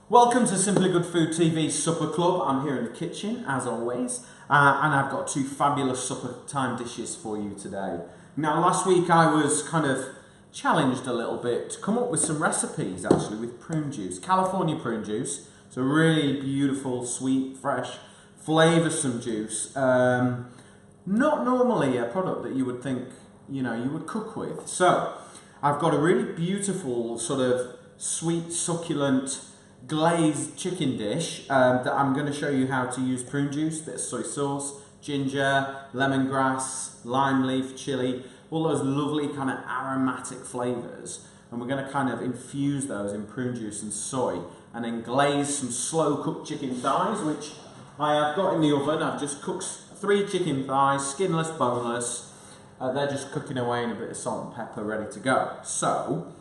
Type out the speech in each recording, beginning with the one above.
Welcome to Simply Good Food TV Supper Club. I'm here in the kitchen, as always, and I've got two fabulous supper time dishes for you today. Now, last week I was kind of challenged a little bit to come up with some recipes, actually, with prune juice. California prune juice. It's a really beautiful, sweet, fresh, flavoursome juice. Not normally a product that you would think, you would cook with. So, I've got a really beautiful, sort of sweet, succulent, glazed chicken dish that I'm going to show you how to use prune juice, bit of soy sauce, ginger, lemongrass, lime leaf, chili, all those lovely kind of aromatic flavours, and we're going to kind of infuse those in prune juice and soy, and then glaze some slow cooked chicken thighs, which I have got in the oven. I've just cooked 3 chicken thighs, skinless, boneless. They're just cooking away in a bit of salt and pepper, ready to go. So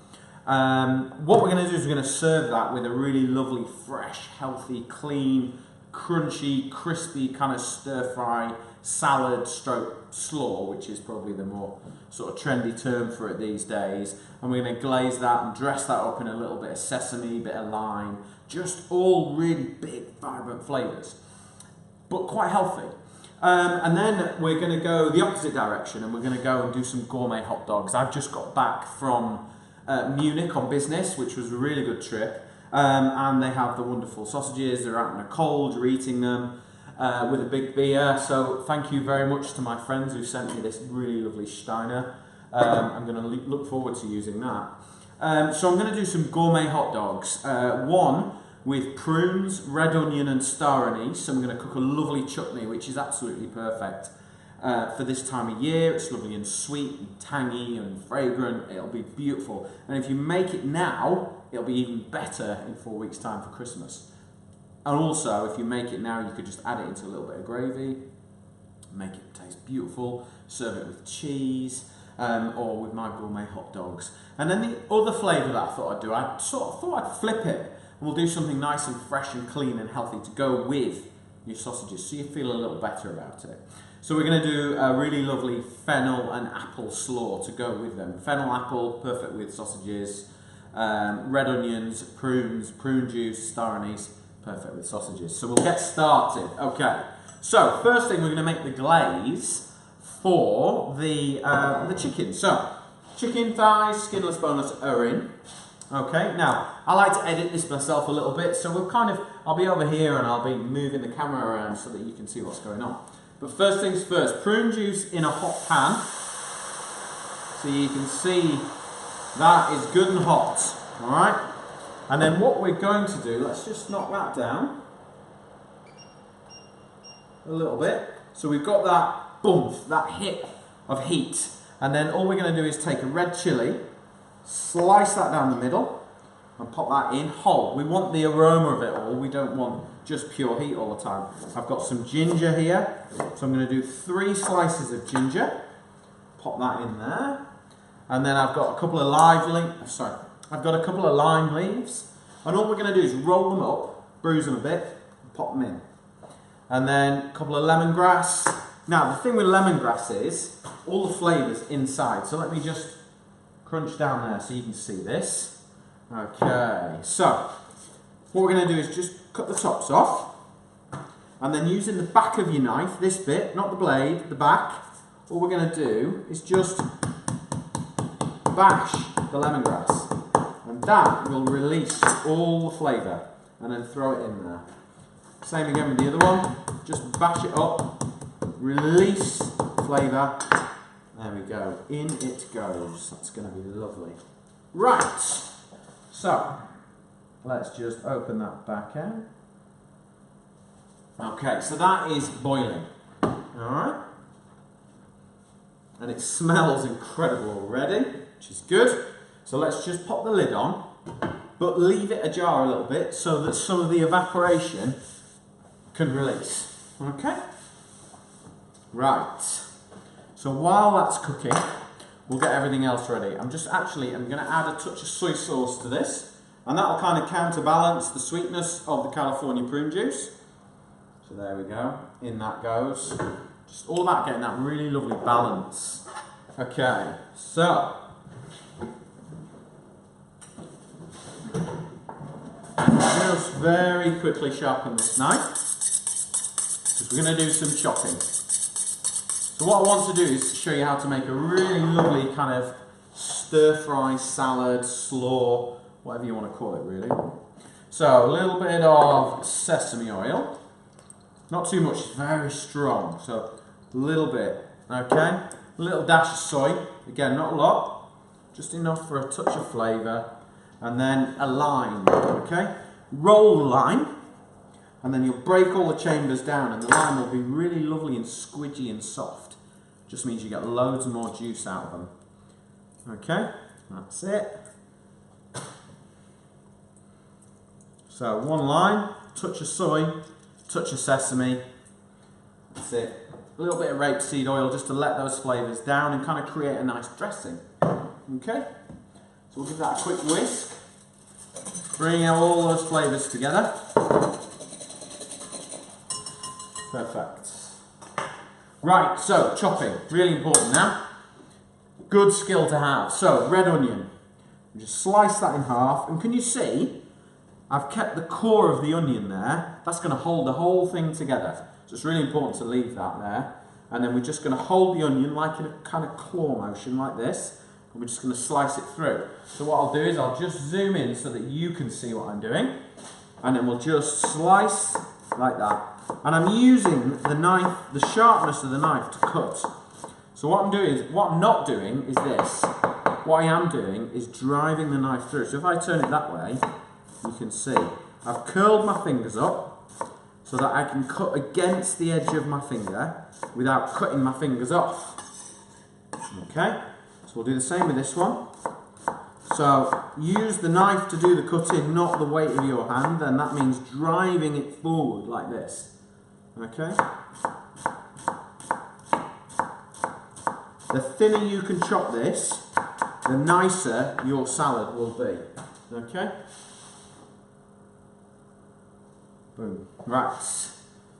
what we're going to do is we're going to serve that with a really lovely, fresh, healthy, clean, crunchy, crispy kind of stir-fry salad stroke slaw, which is probably the more sort of trendy term for it these days. And we're going to glaze that and dress that up in a little bit of sesame, bit of lime, just all really big, vibrant flavours, but quite healthy. And then we're going to go the opposite direction, and we're going to go and do some gourmet hot dogs. I've just got back from Munich on business, which was a really good trip, and they have the wonderful sausages. They're out in the cold, you're eating them with a big beer, so thank you very much to my friends who sent me this really lovely Steiner. I'm going to look forward to using that. So I'm going to do some gourmet hot dogs, one with prunes, red onion and star anise. I'm going to cook a lovely chutney, which is absolutely perfect for this time of year. It's lovely and sweet and tangy and fragrant. It'll be beautiful. And if you make it now, it'll be even better in 4 weeks' time for Christmas. And also, if you make it now, you could just add it into a little bit of gravy, make it taste beautiful, serve it with cheese, or with my gourmet hot dogs. And then the other flavour that I thought I'd do, I sort of thought I'd flip it, and we'll do something nice and fresh and clean and healthy to go with your sausages, so you feel a little better about it. So we're going to do a really lovely fennel and apple slaw to go with them. Fennel apple, perfect with sausages. Red onions, prunes, prune juice, star anise, perfect with sausages. So we'll get started. Okay. So first thing, we're going to make the glaze for the chicken. So chicken thighs, skinless, boneless, are in. Okay. Now I like to edit this myself a little bit, so I'll be over here and I'll be moving the camera around so that you can see what's going on. But first things first, prune juice in a hot pan. So you can see that is good and hot, all right? And then what we're going to do, let's just knock that down a little bit. So we've got that bump, that hit of heat. And then all we're going to do is take a red chilli, slice that down the middle, and pop that in whole. We want the aroma of it all. We don't want just pure heat all the time. I've got some ginger here, so I'm going to do 3 slices of ginger. Pop that in there, and then I've got a couple of lime leaves, and all we're going to do is roll them up, bruise them a bit, and pop them in, and then a couple of lemongrass. Now the thing with lemongrass is all the flavours inside. So let me just crunch down there so you can see this. Okay, so what we're going to do is just cut the tops off, and then using the back of your knife, this bit, not the blade, the back, all we're going to do is just bash the lemongrass, and that will release all the flavour, and then throw it in there. Same again with the other one, just bash it up, release flavour, there we go, in it goes. That's going to be lovely. Right, so let's just open that back out. Okay, so that is boiling, alright? And it smells incredible already, which is good. So let's just pop the lid on, but leave it ajar a little bit so that some of the evaporation can release. Okay? Right. So while that's cooking, we'll get everything else ready. I'm going to add a touch of soy sauce to this, and that will kind of counterbalance the sweetness of the California prune juice. So there we go, in that goes. Just all about getting that really lovely balance. Okay, so Just very quickly sharpen this knife, because we're going to do some chopping. So what I want to do is show you how to make a really lovely kind of stir-fry, salad, slaw, whatever you want to call it really. So a little bit of sesame oil, not too much, it's very strong, so a little bit, okay? A little dash of soy, again not a lot, just enough for a touch of flavour, and then a lime, okay? Roll the lime, and then you'll break all the chambers down, and the lime will be really lovely and squidgy and soft. Just means you get loads more juice out of them. Okay, that's it. So one lime, touch of soy, touch of sesame. That's it. A little bit of rapeseed oil just to let those flavours down and kind of create a nice dressing. Okay, so we'll give that a quick whisk. Bring out all those flavours together. Perfect. Right, so chopping, really important now. Good skill to have. So, red onion. Just slice that in half, and can you see, I've kept the core of the onion there. That's going to hold the whole thing together. So it's really important to leave that there. And then we're just going to hold the onion like in a kind of claw motion like this. And we're just going to slice it through. So what I'll do is I'll just zoom in so that you can see what I'm doing. And then we'll just slice like that. And I'm using the knife, the sharpness of the knife to cut. So what I'm not doing is this. What I am doing is driving the knife through. So if I turn it that way, you can see I've curled my fingers up so that I can cut against the edge of my finger without cutting my fingers off. Okay, so we'll do the same with this one. So use the knife to do the cutting, not the weight of your hand, and that means driving it forward like this. Okay? The thinner you can chop this, the nicer your salad will be. Okay? Boom. Right.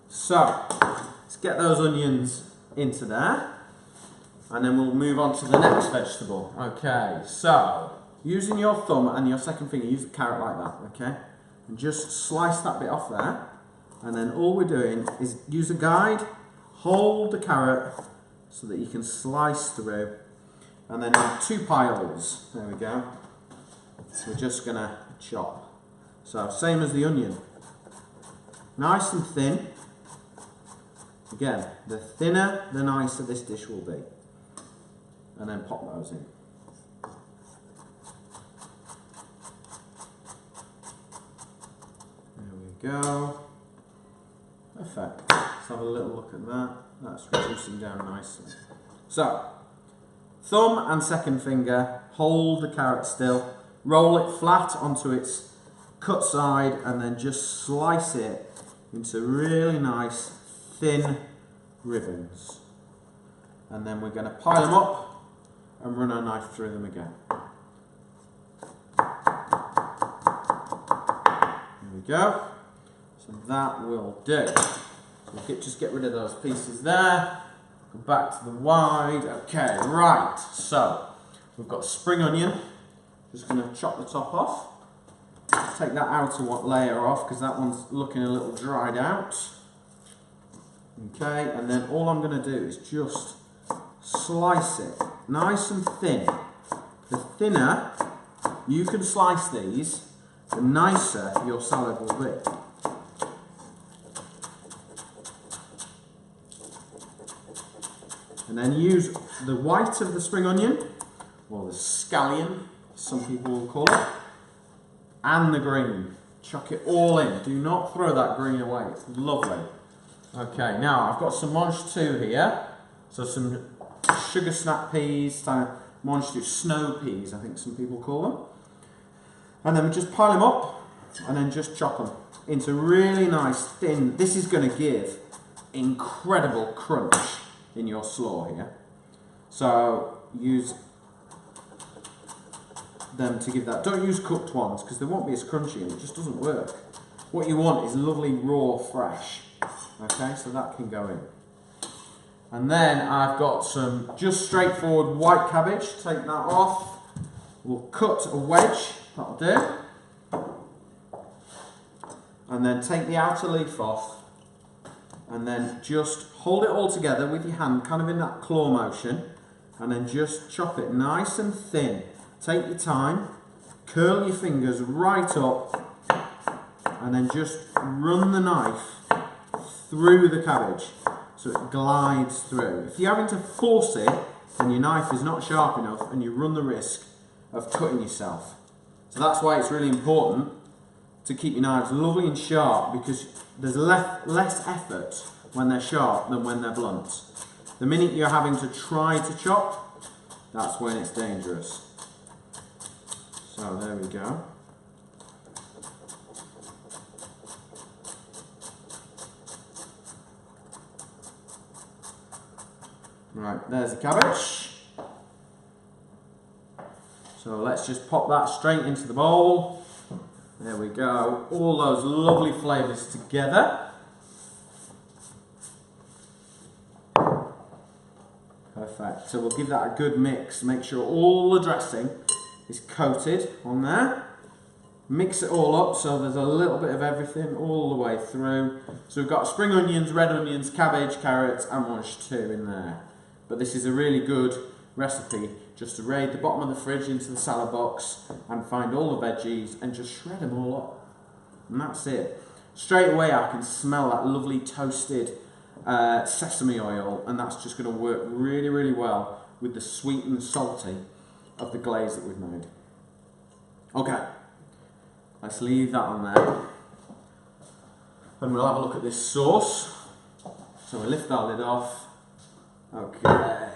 So, let's get those onions into there. And then we'll move on to the next vegetable. Okay, so, using your thumb and your second finger, use the carrot like that, okay? And just slice that bit off there. And then all we're doing is use a guide, hold the carrot so that you can slice through. And then have two piles. There we go. So we're just going to chop. So, same as the onion. Nice and thin. Again, the thinner, the nicer this dish will be. And then pop those in. There we go. Perfect. Let's have a little look at that. That's reducing down nicely. So, thumb and second finger, hold the carrot still, roll it flat onto its cut side, and then just slice it into really nice, thin ribbons. And then we're going to pile them up and run our knife through them again. There we go. So that will do. So just get rid of those pieces there. Go back to the wide. Okay, right. So we've got spring onion. Just going to chop the top off. Take that outer layer off because that one's looking a little dried out. Okay, and then all I'm going to do is just slice it nice and thin. The thinner you can slice these, the nicer your salad will be. And then use the white of the spring onion, or the scallion, some people will call it, and the green. Chuck it all in. Do not throw that green away. It's lovely. Okay, now I've got some mange tout here. So some sugar snap peas, mange tout snow peas, I think some people call them. And then we just pile them up and then just chop them into really nice thin. This is going to give incredible crunch in your slaw here. So use them to give that. Don't use cooked ones because they won't be as crunchy and it just doesn't work. What you want is lovely raw fresh. Okay, so that can go in. And then I've got some just straightforward white cabbage. Take that off. We'll cut a wedge. That'll do. and then take the outer leaf off, and then just hold it all together with your hand, kind of in that claw motion, and then just chop it nice and thin. Take your time, curl your fingers right up, and then just run the knife through the cabbage so it glides through. If you're having to force it, then your knife is not sharp enough and you run the risk of cutting yourself. So that's why it's really important to keep your knives lovely and sharp, because there's less effort when they're sharp than when they're blunt. The minute you're having to try to chop, that's when it's dangerous. So there we go. Right, there's the cabbage. So let's just pop that straight into the bowl. There we go. All those lovely flavours together. Perfect. So we'll give that a good mix. Make sure all the dressing is coated on there. Mix it all up so there's a little bit of everything all the way through. So we've got spring onions, red onions, cabbage, carrots, and mange too in there. But this is a really good recipe just to raid the bottom of the fridge into the salad box and find all the veggies and just shred them all up. And that's it. Straight away I can smell that lovely toasted sesame oil, and that's just going to work really, really well with the sweet and salty of the glaze that we've made. Okay, let's leave that on there. And we'll have a look at this sauce. So we lift our lid off. Okay.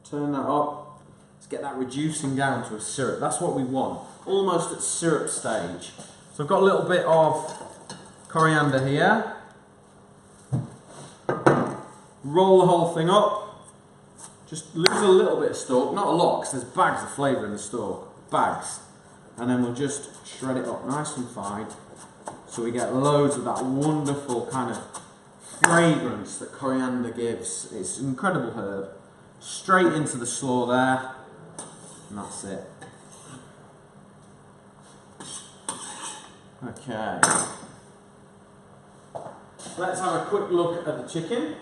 Turn that up. Let's get that reducing down to a syrup. That's what we want. Almost at syrup stage. So I've got a little bit of coriander here. Roll the whole thing up. Just lose a little bit of stalk. Not a lot, because there's bags of flavour in the stalk. Bags. And then we'll just shred it up nice and fine. So we get loads of that wonderful kind of fragrance that coriander gives. It's an incredible herb. Straight into the slaw there, and that's it. Okay. Let's have a quick look at the chicken.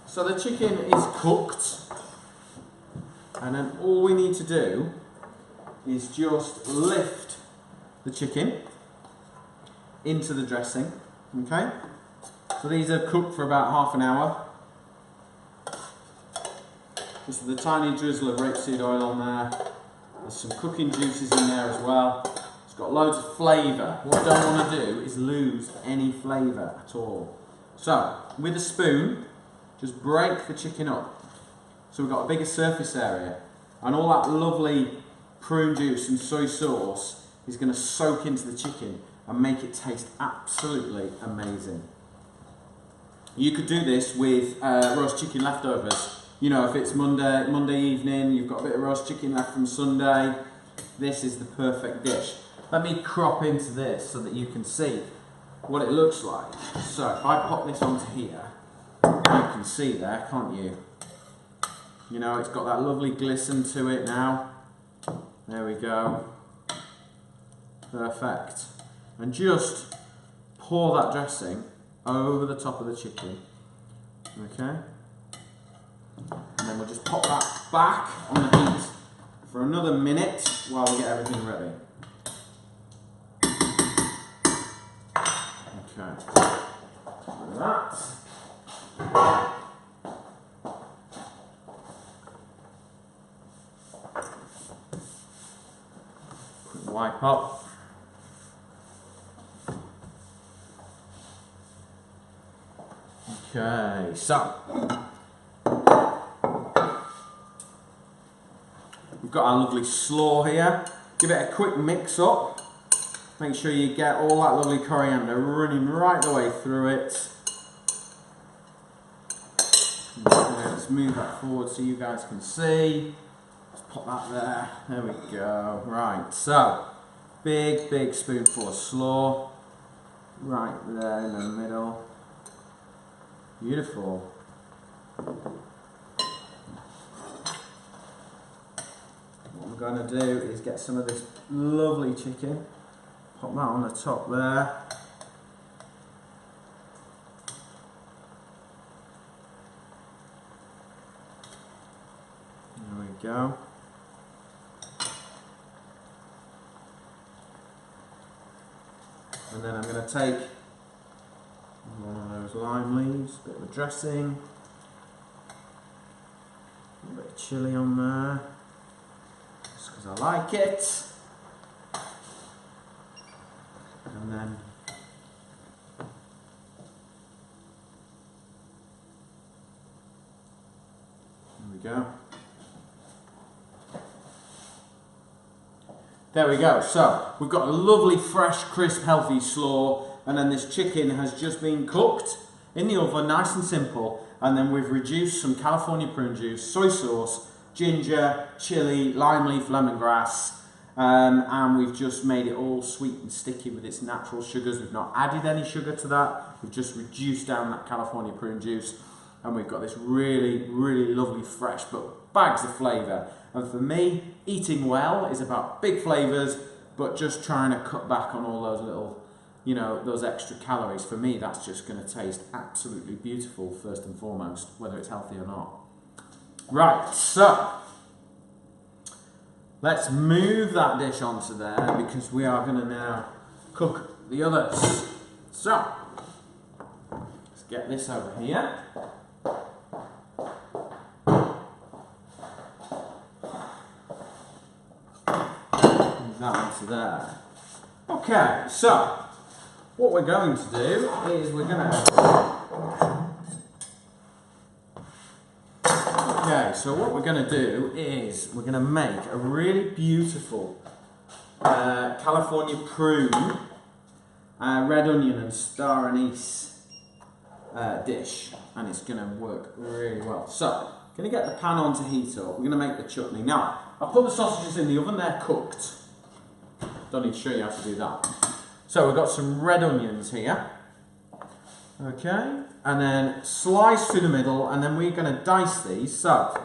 So the chicken is cooked, and then all we need to do is just lift the chicken into the dressing, okay? So these are cooked for about half an hour. Just with a tiny drizzle of rapeseed oil on there. There's some cooking juices in there as well. It's got loads of flavour. What I don't want to do is lose any flavour at all. So, with a spoon, just break the chicken up. So we've got a bigger surface area. And all that lovely prune juice and soy sauce is going to soak into the chicken and make it taste absolutely amazing. You could do this with roast chicken leftovers. You know, if it's Monday evening, you've got a bit of roast chicken left from Sunday, this is the perfect dish. Let me crop into this so that you can see what it looks like. So if I pop this onto here, you can see there, can't you? You know, it's got that lovely glisten to it now. There we go. Perfect. And just pour that dressing over the top of the chicken. Okay? And then we'll just pop that back on the heat for another minute while we get everything ready. Okay. Like that. Quick wipe up. Okay, so we've got our lovely slaw here. Give it a quick mix up. Make sure you get all that lovely coriander running right the way through it. Okay, let's move that forward so you guys can see. Let's pop that there. There we go. Right, so big spoonful of slaw right there in the middle. Beautiful. going to do is get some of this lovely chicken, pop that on the top there. There we go. And then I'm going to take one of those lime leaves, a bit of a dressing, a bit of chilli on there, just because I like it. And then there we go. There we go. So we've got a lovely, fresh, crisp, healthy slaw, and then this chicken has just been cooked in the oven, nice and simple. And then we've reduced some California prune juice, soy sauce, ginger, chili, lime leaf, lemongrass, and we've just made it all sweet and sticky with its natural sugars. We've not added any sugar to that. We've just reduced down that California prune juice, and we've got this really, really lovely, fresh, but bags of flavour. And for me, eating well is about big flavours, but just trying to cut back on all those little, you know, those extra calories. For me, that's just going to taste absolutely beautiful, first and foremost, whether it's healthy or not. Right, so let's move that dish onto there, because we are going to now cook the others. So, let's get this over here. That onto there. Okay, so what we're going to do is we're going to... Okay, so what we're going to do is we're going to make a really beautiful California prune, red onion and star anise dish, and it's going to work really well. So, I'm going to get the pan on to heat up. We're going to make the chutney. Now, I've put the sausages in the oven, they're cooked. Don't need to show you how to do that. So we've got some red onions here. Okay, and then slice through the middle, and then we're going to dice these. So,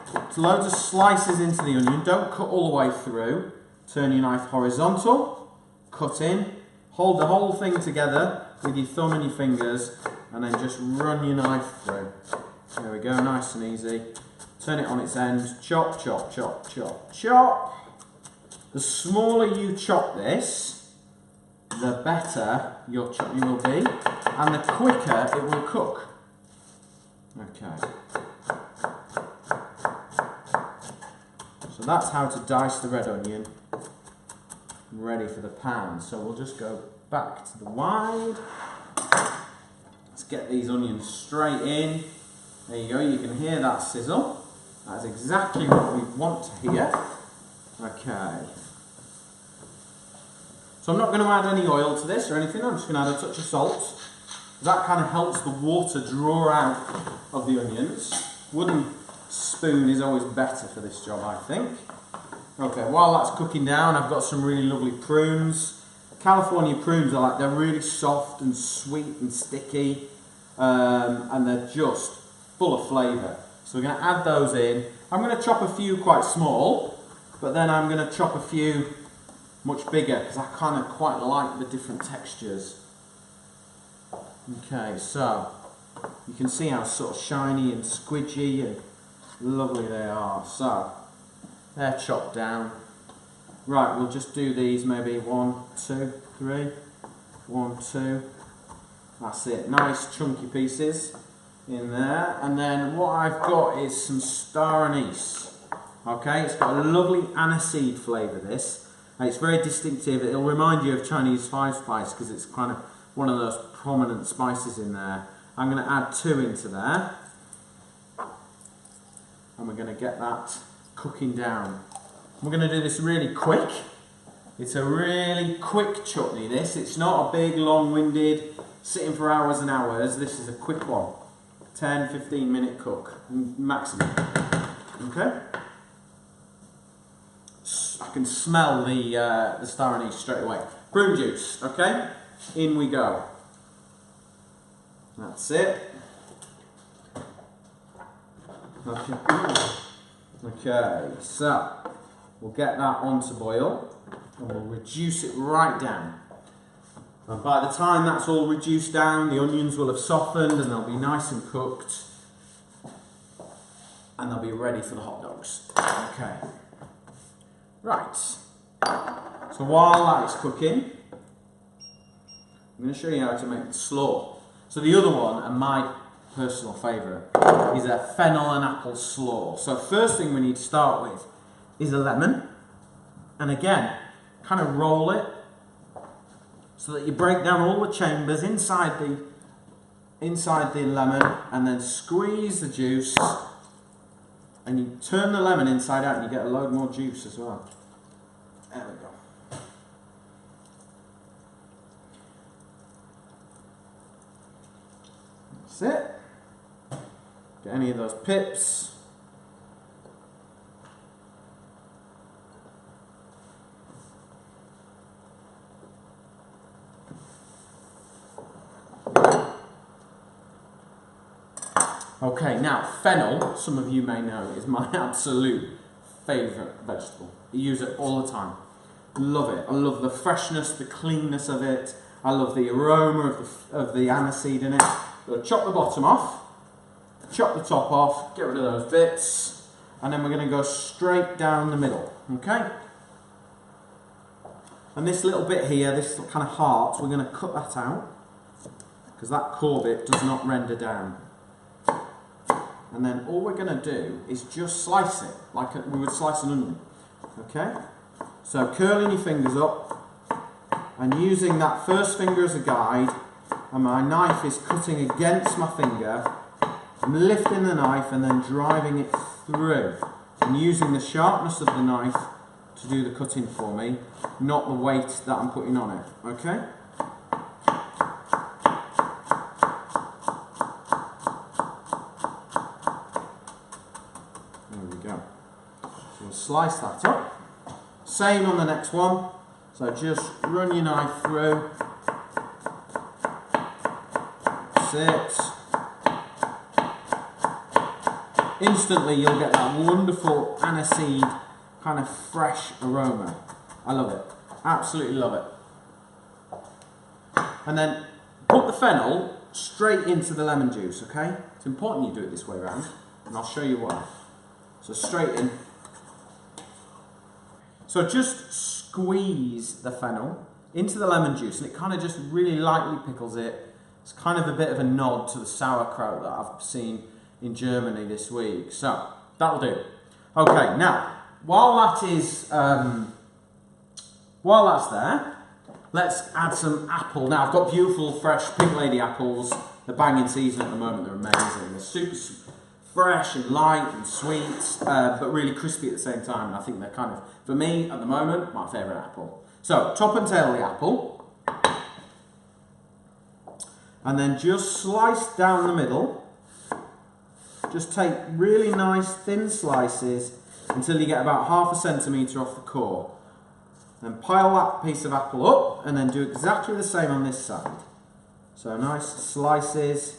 put loads of slices into the onion. Don't cut all the way through. Turn your knife horizontal, cut in, hold the whole thing together with your thumb and your fingers, and then just run your knife through. There we go, nice and easy. Turn it on its end, chop, chop, chop, chop, chop. The smaller you chop this, the better your chutney will be, and the quicker it will cook. Okay. So that's how to dice the red onion, ready for the pan. So we'll just go back to the wide. Let's get these onions straight in. There you go, you can hear that sizzle. That's exactly what we want to hear. Okay. So I'm not going to add any oil to this or anything, I'm just going to add a touch of salt. That kind of helps the water draw out of the onions. Wooden spoon is always better for this job, I think. Okay, while that's cooking down, I've got some really lovely prunes. California prunes are like, they're really soft and sweet and sticky, and they're just full of flavour. So we're going to add those in. I'm going to chop a few quite small, but then I'm going to chop a few much bigger, because I kind of quite like the different textures. Okay, so you can see how sort of shiny and squidgy and lovely they are. So they're chopped down. Right, we'll just do these maybe 1, 2, 3. 1, 2. That's it. Nice chunky pieces in there. And then what I've got is some star anise. Okay, it's got a lovely aniseed flavour, this. And it's very distinctive. It'll remind you of Chinese five spice, because it's kind of one of those prominent spices in there. I'm going to add 2 into there. And we're going to get that cooking down. We're going to do this really quick. It's a really quick chutney, this. It's not a big, long-winded, sitting for hours and hours. This is a quick one. 10, 15 minute cook, maximum. Okay? I can smell the star anise straight away. Prune juice, okay? In we go. That's it. Okay. Okay, so we'll get that on to boil and we'll reduce it right down. And by the time that's all reduced down, the onions will have softened and they'll be nice and cooked. And they'll be ready for the hot dogs. Okay. Right. So while that is cooking, I'm going to show you how to make the slaw. So the other one, and my personal favourite, is a fennel and apple slaw. So first thing we need to start with is a lemon. And again, kind of roll it so that you break down all the chambers inside the lemon, and then squeeze the juice. And you turn the lemon inside out and you get a load more juice as well. There we go. That's it. Get any of those pips. Okay, now fennel, some of you may know, is my absolute favourite vegetable. I use it all the time. Love it. I love the freshness, the cleanness of it. I love the aroma of the aniseed in it. So chop the bottom off, chop the top off, get rid of those bits, and then we're going to go straight down the middle. Okay? And this little bit here, this kind of heart, we're going to cut that out because that core bit does not render down. And then all we're going to do is just slice it like we would slice an onion. Okay? So curling your fingers up and using that first finger as a guide, and my knife is cutting against my finger. I'm lifting the knife and then driving it through and using the sharpness of the knife to do the cutting for me, not the weight that I'm putting on it. Okay? Slice that up. Same on the next one. So just run your knife through. That's it. Instantly you'll get that wonderful aniseed kind of fresh aroma. I love it. Absolutely love it. And then put the fennel straight into the lemon juice, okay? It's important you do it this way around, and I'll show you why. So straight in. So just squeeze the fennel into the lemon juice, and it kind of just really lightly pickles it. It's kind of a bit of a nod to the sauerkraut that I've seen in Germany this week. So that'll do. Okay, now while that's there, let's add some apple. Now I've got beautiful fresh Pink Lady apples. They're banging season at the moment. They're amazing. They're super fresh and light and sweet, but really crispy at the same time. And I think they're kind of, for me at the moment, my favourite apple. So top and tail the apple, and then just slice down the middle. Just take really nice thin slices until you get about 1/2 centimetre off the core. Then pile that piece of apple up and then do exactly the same on this side. So nice slices,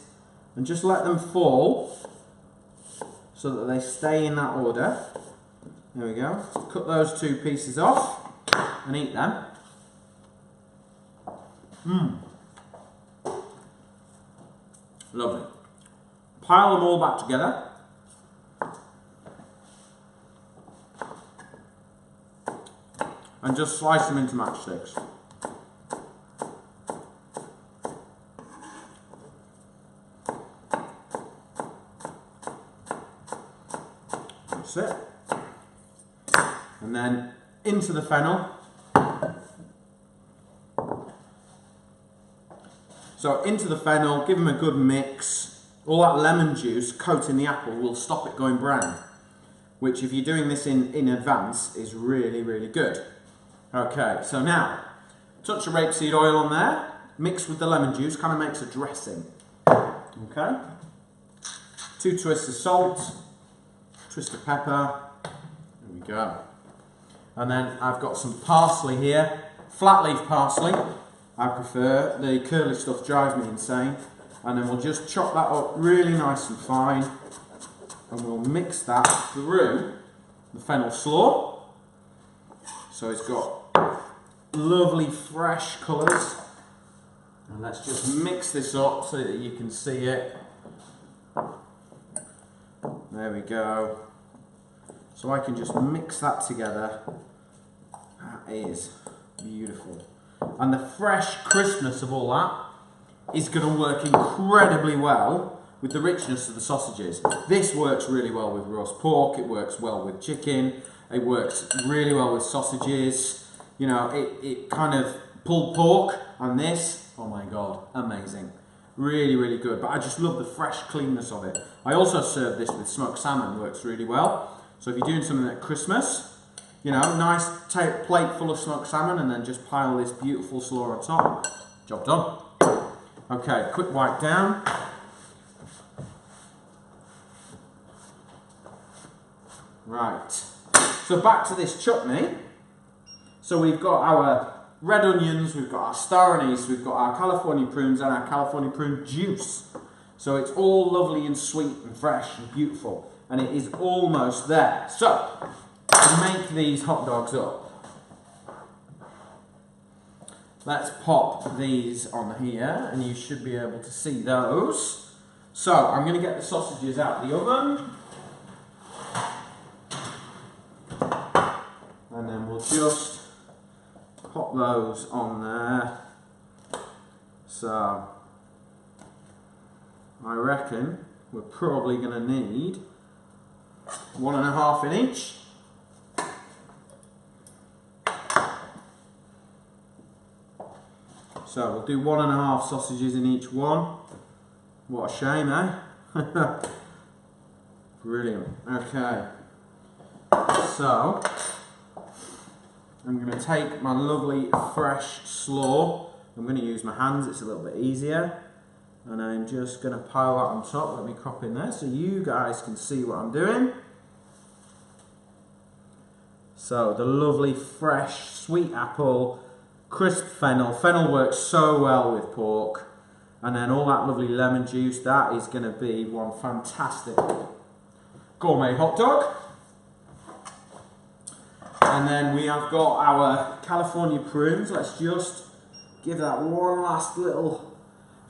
and just let them fall so that they stay in that order. There we go. Cut those 2 pieces off and eat them. Lovely. Pile them all back together. And just slice them into matchsticks. That's it. And then into the fennel. So into the fennel, give them a good mix. All that lemon juice coating the apple will stop it going brown, which if you're doing this in advance is really, really good. Okay, so now, touch of rapeseed oil on there, mixed with the lemon juice, kind of makes a dressing. Okay, 2 twists of salt, twist of pepper, there we go. And then I've got some parsley here, flat leaf parsley, I prefer. The curly stuff drives me insane. And then we'll just chop that up really nice and fine, and we'll mix that through the fennel slaw. So it's got lovely fresh colours. And let's just mix this up so that you can see it. There we go. So I can just mix that together. That is beautiful. And the fresh crispness of all that is going to work incredibly well with the richness of the sausages. This works really well with roast pork, it works well with chicken, it works really well with sausages. You know, it kind of pulled pork and this, oh my god, amazing. Really, really good. But I just love the fresh cleanness of it. I also serve this with smoked salmon, works really well. So if you're doing something at Christmas, you know, nice plate full of smoked salmon and then just pile this beautiful slaw on top. Job done. Okay, quick wipe down. Right, so back to this chutney. So we've got our red onions, we've got our star anise, we've got our California prunes and our California prune juice. So it's all lovely and sweet and fresh and beautiful. And it is almost there. So, to make these hot dogs up, let's pop these on here and you should be able to see those. So, I'm going to get the sausages out of the oven. And then we'll just pop those on there. So, I reckon we're probably going to need 1.5 in each. So we'll do 1.5 sausages in each one. What a shame, eh? Brilliant. Okay. So I'm going to take my lovely fresh slaw. I'm going to use my hands, it's a little bit easier. And I'm just going to pile that on top. Let me crop in there so you guys can see what I'm doing. So the lovely fresh sweet apple, crisp fennel. Fennel works so well with pork. And then all that lovely lemon juice, that is going to be one fantastic gourmet hot dog. And then we have got our California prunes. Let's just give that one last little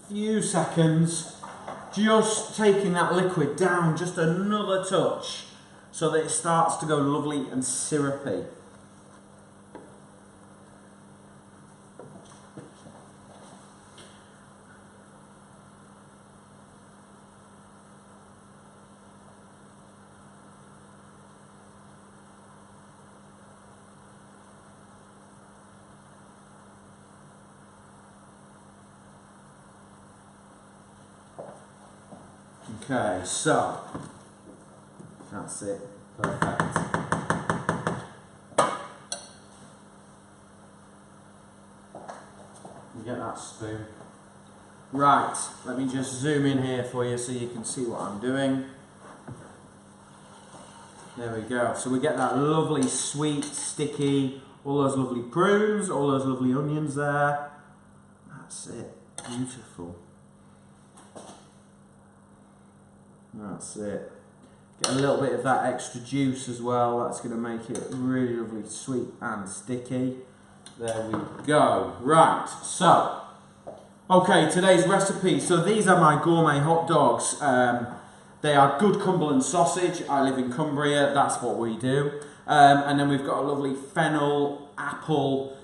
few seconds, just taking that liquid down just another touch so that it starts to go lovely and syrupy. Okay, so that's it. Perfect. You get that spoon. Right, let me just zoom in here for you so you can see what I'm doing. There we go. So we get that lovely, sweet, sticky, all those lovely prunes, all those lovely onions there. That's it. Beautiful. That's it. Get a little bit of that extra juice as well. That's going to make it really lovely, sweet and sticky. There we go. Right, so, okay, today's recipe. So these are my gourmet hot dogs. They are good Cumberland sausage. I live in Cumbria, that's what we do. And then we've got a lovely fennel, apple,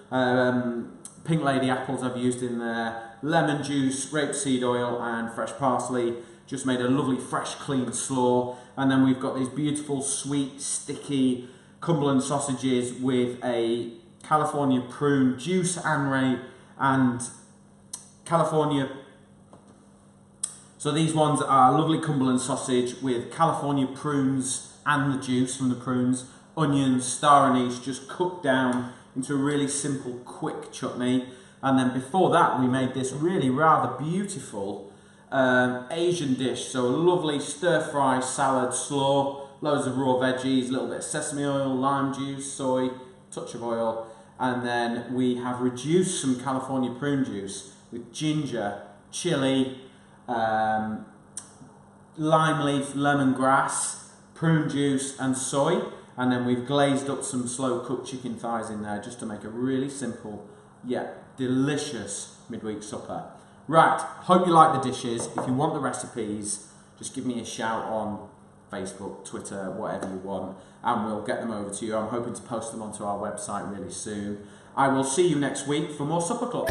pink lady apples I've used in there, lemon juice, rapeseed oil and fresh parsley. Just made a lovely fresh clean slaw. And then we've got these beautiful sweet sticky Cumberland sausages with a California prune juice and California. So these ones are lovely Cumberland sausage with California prunes and the juice from the prunes, onions, star anise, just cooked down into a really simple quick chutney. And then before that we made this really rather beautiful Asian dish, so a lovely stir-fry salad slaw, loads of raw veggies, a little bit of sesame oil, lime juice, soy, touch of oil, and then we have reduced some California prune juice with ginger, chili, lime leaf, lemongrass, prune juice and soy, And then we've glazed up some slow cooked chicken thighs in there just to make a really simple yet delicious midweek supper. Right, hope you like the dishes. If you want the recipes, just give me a shout on Facebook, Twitter, whatever you want, and we'll get them over to you. I'm hoping to post them onto our website really soon. I will see you next week for more Supper Club.